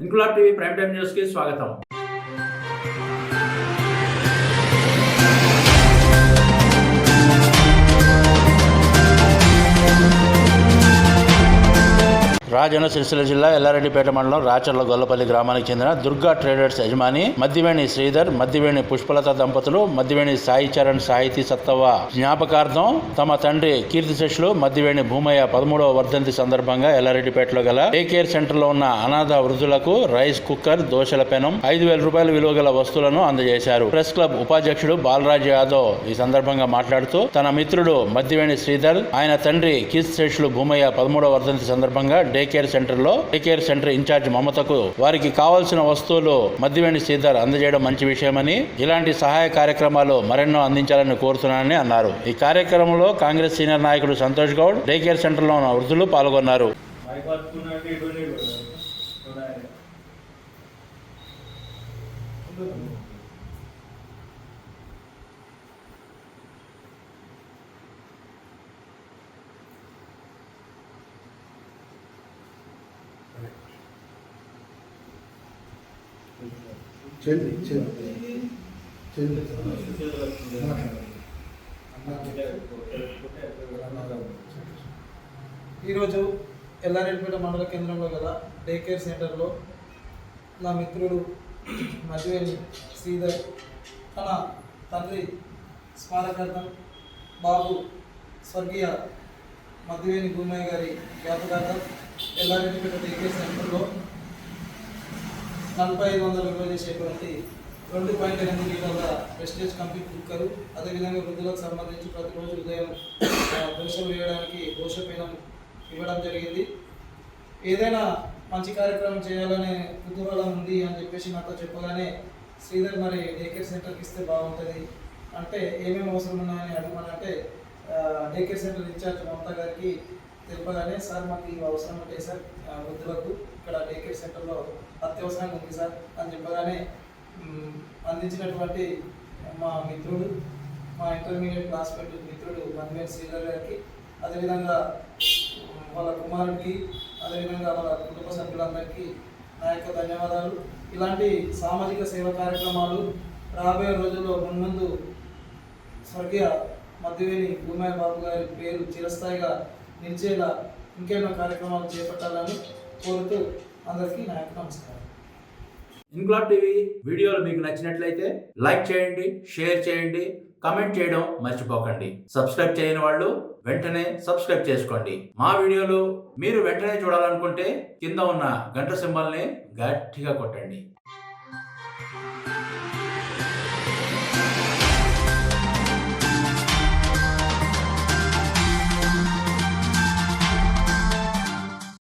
Inquilab TV prime time news కి స్వాగతం. రాజన్న సిరిసిల్ల జిల్లా ఎల్లారెడ్డిపేట మండలం రాచర్ల గొల్లపల్లి గ్రామానికి చెందిన దుర్గా ట్రేడర్స్ యజమాని మద్దివేణి శ్రీధర్, మద్దివేణి పుష్పలత దంపతులు మద్దివేణి సాయి చరణ్ సాహితీ సత్తవ్వ జ్ఞాపకార్థం తమ తండ్రి కీర్తిశేషులు మద్దివేణి భూమయ్య 13వ వర్ధంతి సందర్భంగా ఎల్లారెడ్డిపేటలో గల డే కేర్ సెంటర్ లో ఉన్న అనాథ వృద్ధులకు రైస్ కుక్కర్, దోశల పెనం, 5,000 రూపాయల విలువ గల వస్తువులను అందజేశారు. ప్రెస్ క్లబ్ ఉపాధ్యక్షుడు బాలరాజ్ యాదవ్ ఈ సందర్భంగా మాట్లాడుతూ తన మిత్రుడు మద్దివేణి శ్రీధర్, ఆయన తండ్రి కీర్తిశేషులు భూమయ్య 13వ వర్ధంతి సందర్భంగా డే కేర్ సెంటర్ ఇన్ఛార్జ్ మమతకు వారికి కావాల్సిన వస్తువులు మద్దివేణి శ్రీధర్ అందజేయడం మంచి విషయమని, ఇలాంటి సహాయ కార్యక్రమాలు మరెన్నో అందించాలని కోరుతున్నానని అన్నారు. ఈ కార్యక్రమంలో కాంగ్రెస్ సీనియర్ నాయకుడు Santosh Goud, day care centre లో ఉన్న వృద్ధులు పాల్గొన్నారు. ఈరోజు ఎల్లారెడ్డిపేట మండల కేంద్రంలో గల డే కేర్ సెంటర్లో నా మిత్రుడు మద్దివేణి శ్రీధర్ తన తండ్రి స్మారకార్థం బాబు స్వర్గీయ మద్దివేణి భూమయ్య గారి జ్ఞాపకార్థం ఎల్లారెడ్డిపేట డే కేర్ సెంటర్లో 4,500 విలువ చేసేటువంటి 2.8 లీటర్ల ప్రెస్టేజ్ కంప్లీట్ కుక్కరు, అదేవిధంగా వృద్ధులకు సంబంధించి ప్రతిరోజు ఉదయం దోశ వేయడానికి దోశ పెనం ఇవ్వడం జరిగింది. ఏదైనా మంచి కార్యక్రమం చేయాలనే కుతూహలం ఉంది అని చెప్పేసి నాతో చెప్పగానే, శ్రీధర్ మరి డే కేర్ సెంటర్కి ఇస్తే బాగుంటుంది అంటే ఏమేమి అవసరం ఉన్నాయని అడగమనంటే డే కేర్ సెంటర్ ఇన్ఛార్జ్ మమత గారికి తెలిపగానే, సార్ మాకు ఇవి అవసరం ఉంటాయి సార్, వృద్ధులకు ఇక్కడ డే కేర్ సెంటర్లో అత్యవసరంగా ఉంది సార్ అని చెప్పగానే అందించినటువంటి మా మిత్రుడు, మా ఇంటర్మీడియట్ క్లాస్మేట్ మిత్రుడు మద్దివేణి శ్రీధర్ గారికి, అదేవిధంగా వాళ్ళ కుమారుడికి, అదేవిధంగా వాళ్ళ కుటుంబ సభ్యులందరికీ నా యొక్క ధన్యవాదాలు. ఇలాంటి సామాజిక సేవా కార్యక్రమాలు రాబోయే రోజుల్లో మున్ముందు స్వర్గీయ మద్దివేణి భూమయ్య బాబు గారి పేరు చిరస్థాయిగా నిలిచేలా ఇంకెన్నో కార్యక్రమాలు చేపట్టాలని కోరుతూ అందరికీ నా యొక్క నమస్కారం. ఇంక్లాబ్ టీవీ వీడియోలు మీకు నచ్చినట్లయితే లైక్ చేయండి, షేర్ చేయండి, కామెంట్ చేయడం మర్చిపోకండి. సబ్స్క్రైబ్ చేయని వాళ్ళు వెంటనే సబ్స్క్రైబ్ చేసుకోండి. మా వీడియోలు మీరు వెంటనే చూడాలనుకుంటే కింద ఉన్న గంట సింబల్ని గట్టిగా కొట్టండి.